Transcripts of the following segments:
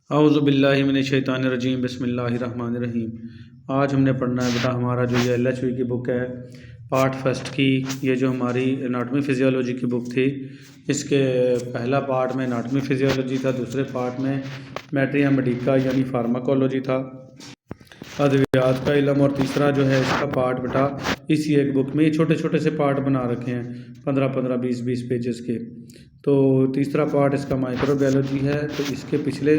औज़ुबिल्लाहिमिनश्शैतानिर्रजीम बिस्मिल्लाहिर्रहमानिर्रहीम। आज हमने पढ़ना है बेटा हमारा जो ये LHV की बुक है पार्ट फर्स्ट की। ये जो हमारी एनाटमी फ़िज़ियोलॉजी की बुक थी, इसके पहला पार्ट में एनाटमी फ़िज़ियोलॉजी था, दूसरे पार्ट में मैट्रिया मेडिका यानी फार्माकोलॉजी था, अद्वियात का इल्म, और तीसरा जो है इसका पार्ट बेटा इसी एक बुक में ये छोटे छोटे से पार्ट बना रखे हैं 15-15, 20-20 पेजेस के। तो तीसरा पार्ट इसका माइक्रोबायोलॉजी है। तो इसके पिछले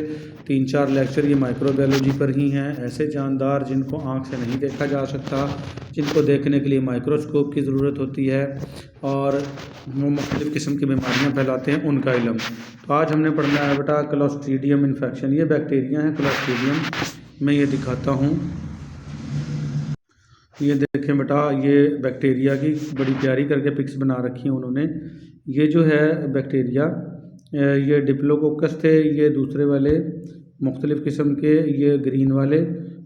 3-4 लेक्चर ये माइक्रोबायोलॉजी पर ही हैं। ऐसे जानदार जिनको आँख से नहीं देखा जा सकता, जिनको देखने के लिए माइक्रोस्कोप की ज़रूरत होती है और वो मुख्तलिफ़ किस्म की बीमारियाँ फैलाते हैं, उनका इल्म। तो आज हमने पढ़ना है बेटा क्लोस्ट्रीडियम इन्फेक्शन। ये बैक्टीरिया हैं क्लोस्ट्रीडियम, मैं ये दिखाता हूँ। ये देखें बेटा, ये बैक्टीरिया की बड़ी प्यारी करके पिक्स बना रखी हैं उन्होंने। ये जो है बैक्टीरिया, ये डिप्लोकोकस थे, ये दूसरे वाले मुख्तलिफ़ किस्म के, ये ग्रीन वाले।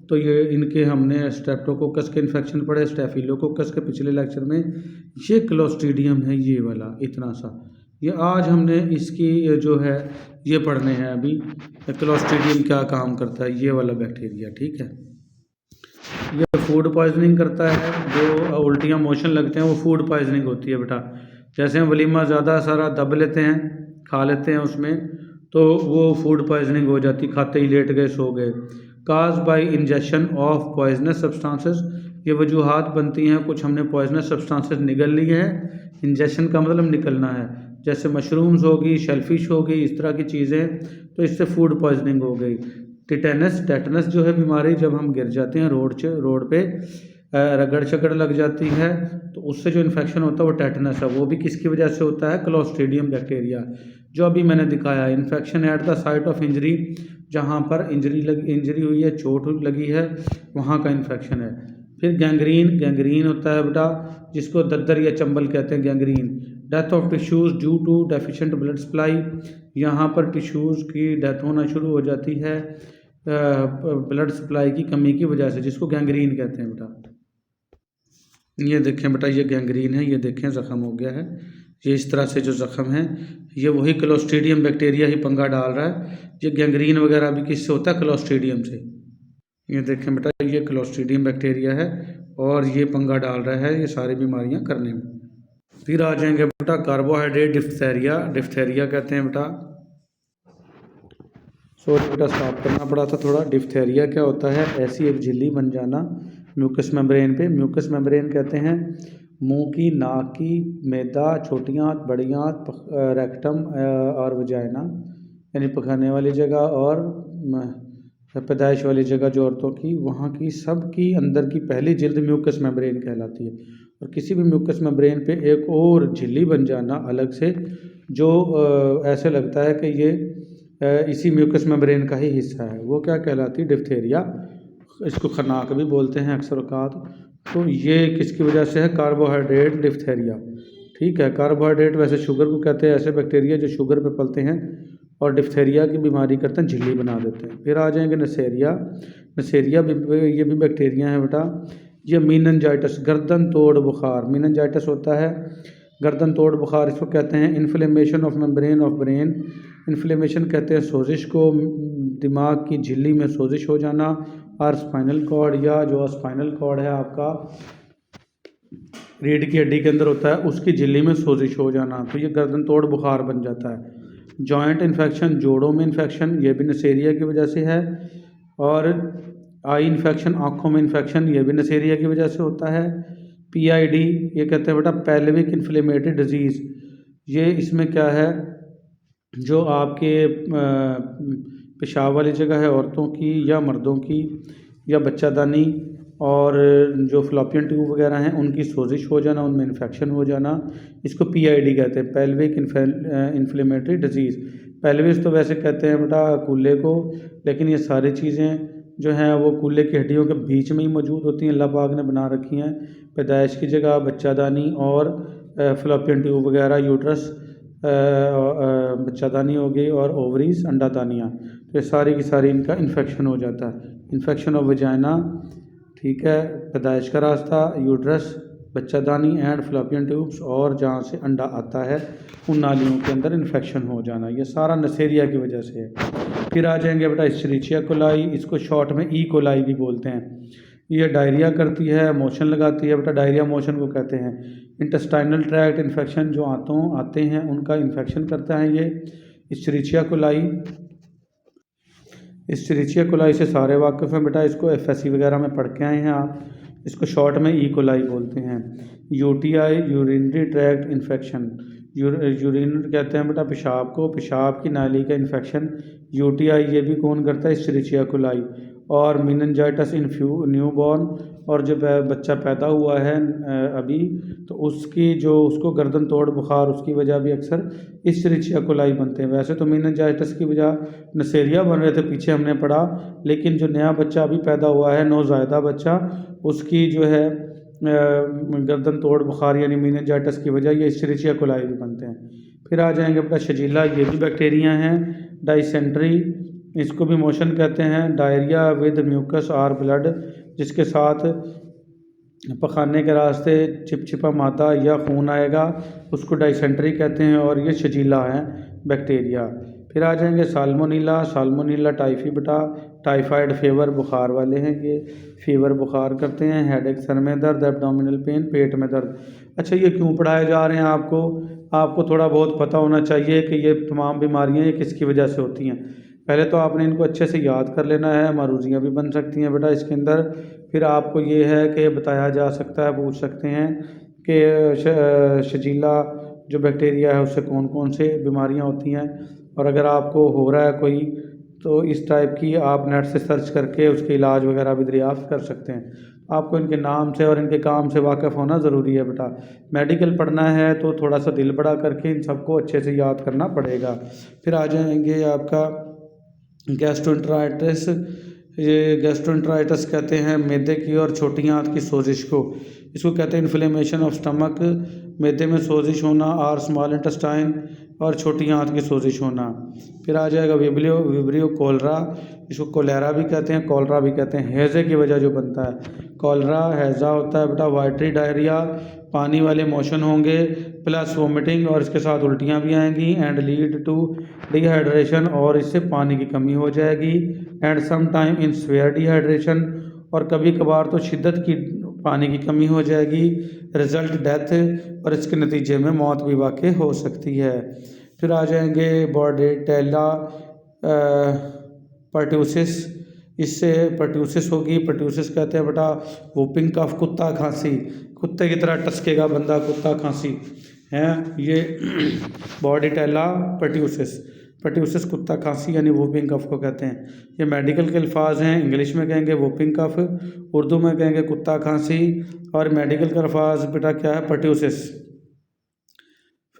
तो ये इनके हमने स्ट्रेप्टोकोकस के इन्फेक्शन पढ़े, स्टेफिलोकोकस के पिछले लेक्चर में। ये क्लोस्ट्रीडियम है, ये वाला इतना सा। ये आज हमने इसकी जो है ये पढ़ने हैं अभी, क्लोस्ट्रीडियम क्या काम करता है, ये वाला बैक्टीरिया। ठीक है, ये फूड पॉइजनिंग करता है। जो उल्टियाँ मोशन लगते हैं वो फूड पॉइजनिंग होती है बेटा। जैसे हम वलीमा ज़्यादा सारा दब लेते हैं, खा लेते हैं उसमें, तो वो फूड पॉइजनिंग हो जाती, खाते ही लेट गए, सो गए। काज by injection of poisonous substances, ये वजूहात बनती हैं, कुछ हमने पॉइजनस सब्सटेंसेस निगल लिए हैं। इंजेक्शन का मतलब निकलना है, जैसे मशरूम्स होगी, शेलफिश होगी, इस तरह की चीज़ें, तो इससे फूड पॉइजनिंग हो गई। टेटनस जो है बीमारी, जब हम गिर जाते हैं रोड पे, रगड़ शकड़ लग जाती है, तो उससे जो इन्फेक्शन होता है वो टेटनस है। वो भी किसकी वजह से होता है? क्लोस्ट्रीडियम बैक्टीरिया, जो अभी मैंने दिखाया। Infection at the site of injury, जहाँ पर इंजरी हुई है, चोट लगी है, वहाँ का इन्फेक्शन है। फिर गैंग्रीन होता है बेटा, जिसको दद्दर या चंबल कहते हैं, gangrene. Death of tissues due to deficient blood supply, यहाँ पर टिश्यूज़ की डेथ होना शुरू हो जाती है ब्लड सप्लाई की कमी की वजह से, जिसको गैंग्रीन कहते हैं बेटा। ये देखें बेटा, ये गैंग्रीन है, ये देखें ज़ख़म हो गया है। ये इस तरह से जो ज़ख़म है, ये वही क्लोस्ट्रीडियम बैक्टीरिया ही पंगा डाल रहा है। ये गैंग्रीन वगैरह भी किससे होता है? क्लोस्ट्रीडियम से। ये देखें बेटा, ये क्लोस्ट्रीडियम बैक्टीरिया है और ये पंगा डाल रहा है ये सारी बीमारियां करने में। फिर आ जाएंगे बेटा कार्बोहाइड्रेट डिफ्थेरिया कहते हैं बेटा। सॉरी बेटा, स्टॉप करना पड़ा था थोड़ा। डिफ्थेरिया क्या होता है? ऐसी एक झिल्ली बन जाना म्यूकस मेम्ब्रेन पे। म्यूकस मेम्ब्रेन कहते हैं मुंह की, नाक की, मैदा, छोटी आंत, बड़ी आंत, रेक्टम और वजाइना यानी पखाने वाली जगह, और पैदाइश वाली जगह जो औरतों की, वहाँ की सब की अंदर की पहली जिल्द म्यूकस मेम्ब्रेन कहलाती है। और किसी भी म्यूकस मेम्ब्रेन पे एक और झिल्ली बन जाना अलग से, जो ऐसे लगता है कि ये इसी म्यूकस मेम्ब्रेन का ही हिस्सा है, वो क्या कहलाती है? डिफ्थेरिया। इसको खनाक भी बोलते हैं अक्सर औकात। तो ये किसकी वजह से है? Carbohydrate diphtheria. ठीक है, कार्बोहाइड्रेट वैसे शुगर को कहते हैं, ऐसे बैक्टीरिया जो शुगर पे पलते हैं और डिफ्थेरिया की बीमारी करते हैं, झिल्ली बना देते हैं। फिर आ जाएंगे नसेरिया भी, ये भी बैक्टीरिया है बेटा। ये मीनिंजाइटिस, गर्दन तोड़ बुखार, मीनिंजाइटिस होता है गर्दन तोड़ बुखार, इसको कहते हैं। Inflammation of membrane of brain, inflammation कहते हैं सोजिश को, दिमाग की झिल्ली में सोजिश हो जाना। और स्पाइनल कॉर्ड, या जो स्पाइनल कॉर्ड है आपका रीढ़ की हड्डी के अंदर होता है, उसकी झिल्ली में सोजिश हो जाना, तो ये गर्दन तोड़ बुखार बन जाता है। जॉइंट इन्फेक्शन, जोड़ों में इन्फेक्शन, ये भी नसेरिया की वजह से है। और आई इन्फेक्शन, आँखों में इन्फेक्शन, ये भी नसेरिया की वजह से होता है। PID, ये कहते हैं बेटा पेल्विक इन्फ्लेमेटरी डिजीज़। ये इसमें क्या है? जो आपके पेशाब वाली जगह है औरतों की या मर्दों की, या बच्चादानी, और जो फ्लॉपियन ट्यूब वगैरह हैं उनकी सोजिश हो जाना, उनमें इन्फेक्शन हो जाना, इसको PID कहते हैं, पेल्विक इन्फ्लेमेटरी डिजीज़। पेल्विस तो वैसे कहते हैं बेटा कूल्हे को, लेकिन ये सारी चीज़ें जो हैं वो कूल्हे की हड्डियों के बीच में ही मौजूद होती हैं, अल्लाह पाक ने बना रखी हैं। पैदाइश की जगह बच्चादानी और फ्लॉपियन ट्यूब वगैरह, यूट्रस, बच्चादानी हो गई, और ओवरीज, अंडादानियाँ, तो ये सारी की सारी इनका इन्फेक्शन हो जाता है। इन्फेक्शन ऑफ वजाइना, ठीक है, पैदाइश का रास्ता, यूट्रस, बच्चादानी एंड फ्लोपियन ट्यूब्स, और जहाँ से अंडा आता है उन नालियों के अंदर इन्फेक्शन हो जाना, ये सारा नसेरिया की वजह से है। फिर आ जाएंगे बेटा इस्चरिचिया कोलाई, इसको शॉर्ट में ई कोलाई भी बोलते हैं। ये डायरिया करती है, मोशन लगाती है बेटा, डायरिया मोशन को कहते हैं। इंटेस्टाइनल ट्रैक्ट इन्फेक्शन जो आते हैं उनका इन्फेक्शन करता है ये इस्चरिचिया कोलाई। इस्चरिचिया कोलाई से सारे वाकिफ़ हैं बेटा, इसको एफएससी वगैरह में पढ़ के आए हैं आप। इसको शॉर्ट में ई कोलाई बोलते हैं। UTI urinary tract infection, urine कहते हैं बेटा पेशाब को, पेशाब की नाली का इन्फेक्शन। यूटीआई ये भी कौन करता है, इस्चरिचिया कोलाई। और मेनिंजाइटिस इन न्यूबॉर्न, और जब बच्चा पैदा हुआ है अभी, तो उसको गर्दन तोड़ बुखार, उसकी वजह भी अक्सर इस्चरिचिया कोलाई बनते हैं। वैसे तो मेनिंजाइटिस की वजह नसेरिया बन रहे थे, पीछे हमने पढ़ा, लेकिन जो नया बच्चा अभी पैदा हुआ है, नौज़ायदा बच्चा, उसकी जो है गर्दन तोड़ बुखार यानी मेनिंजाइटिस की वजह ये इस्चरिचिया कोलाई भी बनते हैं। फिर आ जाएंगे अपना शजीला, ये भी बैक्टीरिया हैं। डाइसेंट्री, इसको भी मोशन कहते हैं। Diarrhoea with mucus or blood, जिसके साथ पखाने के रास्ते चिपचिपा मादा या खून आएगा, उसको डाइसेंट्री कहते हैं, और ये शजीला है बैक्टीरिया। फिर आ जाएंगे साल्मोनीला, साल्मोनीला टाइफी बेटा, टाइफाइड फीवर बुखार वाले हैं, ये फीवर बुखार करते हैं। हेडेक सर में दर्द, एब्डोमिनल पेन पेट में दर्द। अच्छा ये क्यों पढ़ाए जा रहे हैं आपको थोड़ा बहुत पता होना चाहिए कि ये तमाम बीमारियां ये किसकी वजह से होती हैं। पहले तो आपने इनको अच्छे से याद कर लेना है, मारूजियाँ भी बन सकती हैं बेटा इसके अंदर। फिर आपको ये है कि बताया जा सकता है, पूछ सकते हैं कि शजीला जो बैक्टीरिया है उससे कौन कौन से बीमारियां होती हैं, और अगर आपको हो रहा है कोई तो इस टाइप की आप नेट से सर्च करके उसके इलाज वगैरह भी दरियाफ्त कर सकते हैं। आपको इनके नाम से और इनके काम से वाकिफ़ होना ज़रूरी है बेटा। मेडिकल पढ़ना है तो थोड़ा सा दिल बड़ा करके इन सबको अच्छे से याद करना पड़ेगा। फिर आ जाएंगे आपका गैस्ट्रोएंटराइटिस, ये गैस्ट्रोएंटराइटिस कहते हैं मैदे की और छोटी आंत की सोजिश को। इसको कहते हैं इन्फ्लेमेशन ऑफ स्टमक, मैदे में सोजिश होना, और स्मॉल इंटेस्टाइन और छोटी आंत की सोजिश होना। फिर आ जाएगा विब्रियो कोलरा, इसको कोलेरा भी कहते हैं, कोलरा भी कहते हैं। हैज़े की वजह जो बनता है कोलरा, हैज़ा होता है बेटा वाइटरी डायरिया, पानी वाले मोशन होंगे प्लस वोमिटिंग, और इसके साथ उल्टियाँ भी आएंगी। एंड लीड टू डिहाइड्रेशन, और इससे पानी की कमी हो जाएगी। And some time in severe dehydration, और कभी कभार तो शिद्दत की पानी की कमी हो जाएगी। रिजल्ट डेथ, और इसके नतीजे में मौत भी वाक़ई हो सकती है। फिर आ जाएंगे बॉर्डेटेला पर्ट्यूसिस, इससे पर्ट्यूसिस होगी। पर्ट्यूसिस कहते हैं बेटा वूपिंग कफ, कुत्ता खांसी, कुत्ते की तरह टसकेगा बंदा, कुत्ता खांसी है ये बॉर्डेटेला पर्ट्यूसिस। पर्ट्यूसिस कुत्ता खांसी यानी वूपिंग कफ को कहते हैं। ये मेडिकल के अल्फाज हैं, इंग्लिश में कहेंगे वूपिंग कफ, उर्दू में कहेंगे कुत्ता खांसी, और मेडिकल का अल्फाज बेटा क्या है, पर्ट्यूसिस।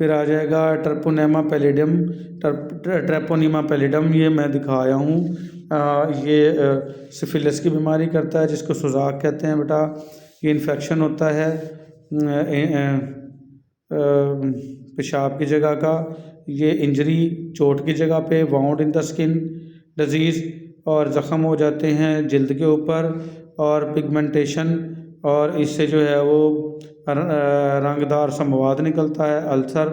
फिर आ जाएगा ट्रेपोनेमा पैलिडम, ट्रेपोनीमा पैलिडम, ये मैं दिखाया हूँ। ये सिफिलिस की बीमारी करता है, जिसको सुजाक कहते हैं बेटा। ये इन्फेक्शन होता है पेशाब की जगह का, ये इंजरी चोट की जगह पे, wound in the skin disease, और ज़ख़म हो जाते हैं जल्द के ऊपर, और पिगमेंटेशन, और इससे जो है वो रंगदार सा मवाद निकलता है। अल्सर,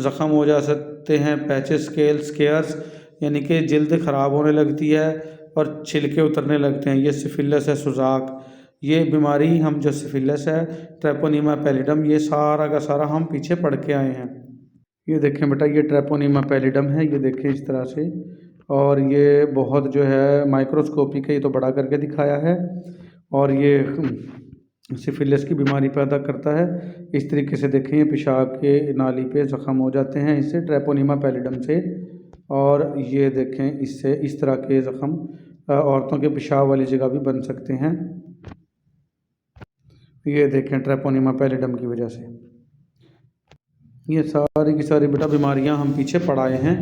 ज़ख़म हो जा सकते हैं। पैचेस, स्केल, स्केयर्स, यानी कि जल्द ख़राब होने लगती है और छिलके उतरने लगते हैं। ये सिफिलिस है, सुजाक। ये बीमारी हम जो सिफिलिस है, ट्रेपोनीमा पैलिडम, ये सारा का सारा हम पीछे पढ़ के आए हैं। ये देखें बेटा, ये ट्रेपोनीमा पैलिडम है, ये देखें इस तरह से, और ये बहुत जो है माइक्रोस्कोपिक है, ये तो बड़ा करके दिखाया है, और ये सिफिलिस की बीमारी पैदा करता है। इस तरीके से देखें, ये पेशाब के नाली पे ज़ख़म हो जाते हैं इससे, ट्रेपोनीमा पैलिडम से। और ये देखें, इससे इस तरह के ज़ख़म औरतों के पेशाब वाली जगह भी बन सकते हैं। ये देखें ट्रेपोनीमा पैलिडम की वजह से। ये सारी की सारी बेटा बीमारियां हम पीछे पढ़ाए हैं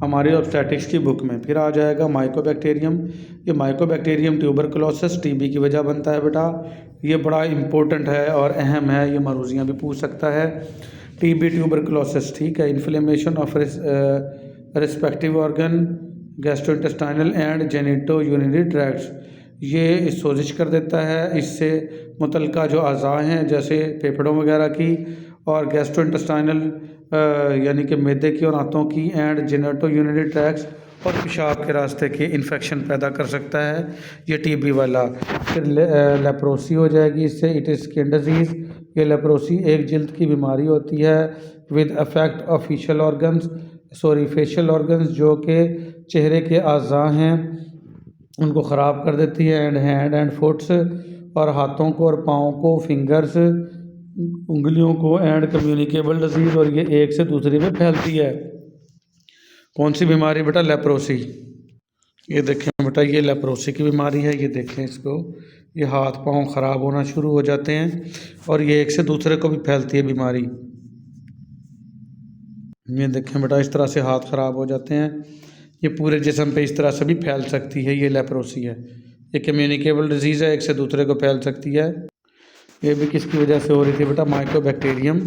हमारे ऑब्स्टेटिक्स की बुक में। फिर आ जाएगा माइकोबैक्टीरियम। ये माइकोबैक्टीरियम ट्यूबरकुलोसिस टीबी की वजह बनता है बेटा। ये बड़ा इम्पोर्टेंट है और अहम है, ये मारूजियाँ भी पूछ सकता है। टीबी ट्यूबरकुलोसिस, ठीक है। Inflammation of respective organ, gastrointestinal and genito urinary tracts. ये सोजिश कर देता है। इससे मुतल्लिका जो अज़ा हैं जैसे फेफड़ों वगैरह की और गैस्ट्रोइंटेस्टाइनल यानी कि मैदे की और आंतों की एंड जेनेटो यूरिनरी ट्रैक्ट्स और पेशाब के रास्ते के इन्फेक्शन पैदा कर सकता है ये टीबी वाला। फिर लेप्रोसी हो जाएगी इससे। It is skin disease. ये लेप्रोसी एक जल्द की बीमारी होती है with affect of facial organs जो कि चेहरे के अज़ा हैं उनको ख़राब कर देती है। एंड हैंड एंड फुट्स और हाथों को और पाँव को, फिंगर्स उंगलियों को। एंड कम्युनिकेबल डिजीज़ और ये एक से दूसरे में फैलती है। कौन सी बीमारी बेटा? लेप्रोसी। ये देखें बेटा ये लेप्रोसी की बीमारी है। ये देखें इसको, ये हाथ पाँव ख़राब होना शुरू हो जाते हैं और ये एक से दूसरे को भी फैलती है बीमारी। ये देखें बेटा इस तरह से हाथ ख़राब हो जाते हैं। ये पूरे जिस्म पे इस तरह से भी फैल सकती है। ये लेप्रोसी है। ये कम्युनिकेबल डिजीज़ है, एक से दूसरे को फैल सकती है। ये भी किसकी वजह से हो रही थी बेटा? माइकोबैक्टीरियम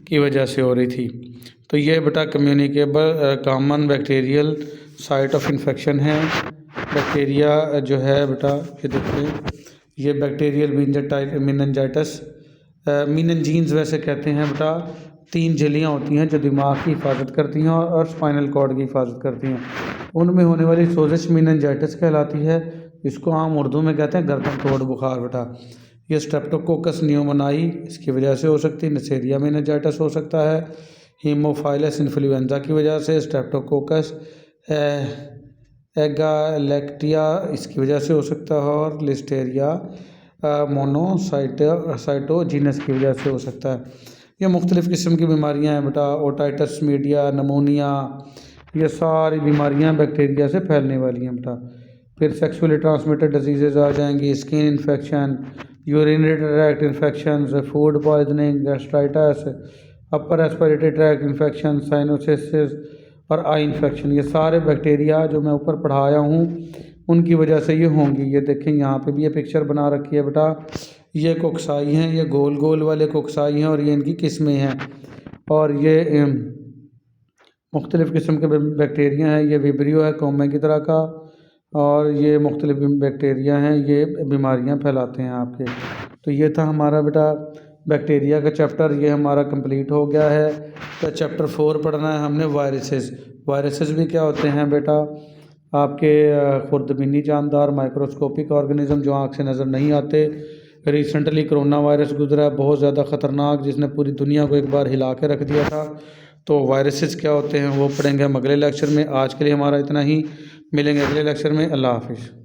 की वजह से हो रही थी। तो ये बेटा communicable common bacterial site of infection है। बैक्टीरिया जो है बेटा ये देखिए, ये बैक्टीरियल मीनिंजाइटिस मीनिंजीन्स वैसे कहते हैं बेटा। 3 झिल्लियाँ होती हैं जो दिमाग की हिफाजत करती हैं और स्पाइनल कॉर्ड की हिफाजत करती हैं। उनमें होने वाली सोजिश मीनिंजाइटिस कहलाती है। इसको आम उर्दू में कहते हैं गर्दन तोड़ बुखार बेटा। ये स्ट्रेप्टोकोकस न्यूमोनाई इसकी वजह से हो सकती है। नेसेरिया मीनिंजाइटिस हो सकता है। हीमोफाइलस इन्फ्लुएंजा की वजह से। स्ट्रेप्टोकोकस एगालेक्टिया इसकी वजह से हो सकता है। और लिस्टेरिया मोनोसाइटोजीनस की वजह से हो सकता है। ये मुख्तलिफ़ किस्म की बीमारियां हैं बेटा। ओटाइटिस मीडिया, नमोनिया, ये सारी बीमारियां बैक्टीरिया से फैलने वाली हैं बेटा। फिर सेक्सुअली ट्रांसमिटेड डिजीज़ आ जाएंगी, skin infection, urinary tract infection, food poisoning, gastritis, upper respiratory tract infection, cyanosis और आई इन्फेक्शन। ये सारे बैक्टीरिया जो मैं ऊपर पढ़ाया हूँ उनकी वजह से ये होंगी। ये देखें यहाँ पे भी ये पिक्चर बना रखी है बेटा। ये कोक्साई हैं, ये गोल गोल वाले कोक्साई हैं और ये इनकी किस्में हैं। और ये मुख्तलिफ़ किस्म के बैक्टीरिया हैं। ये विब्रियो है कौमे की तरह का और ये मुख्तलिफ़ बैक्टीरिया हैं, ये बीमारियां फैलाते हैं आपके। तो ये था हमारा बेटा बैक्टीरिया का चैप्टर, ये हमारा कंप्लीट हो गया है। तो चैप्टर 4 पढ़ना है हमने वायरसेस। वायरसेस भी क्या होते हैं बेटा? आपके खुर्दबीनी जानदार माइक्रोस्कोपिक ऑर्गेनिज्म जो आँख से नज़र नहीं आते। रिसेंटली कोरोना वायरस गुजरा, बहुत ज़्यादा ख़तरनाक, जिसने पूरी दुनिया को एक बार हिला के रख दिया था। तो वायरसेस क्या होते हैं वो पढ़ेंगे हम अगले लेक्चर में। आज के लिए हमारा इतना ही, मिलेंगे अगले लेक्चर में। अल्लाह हाफिज़।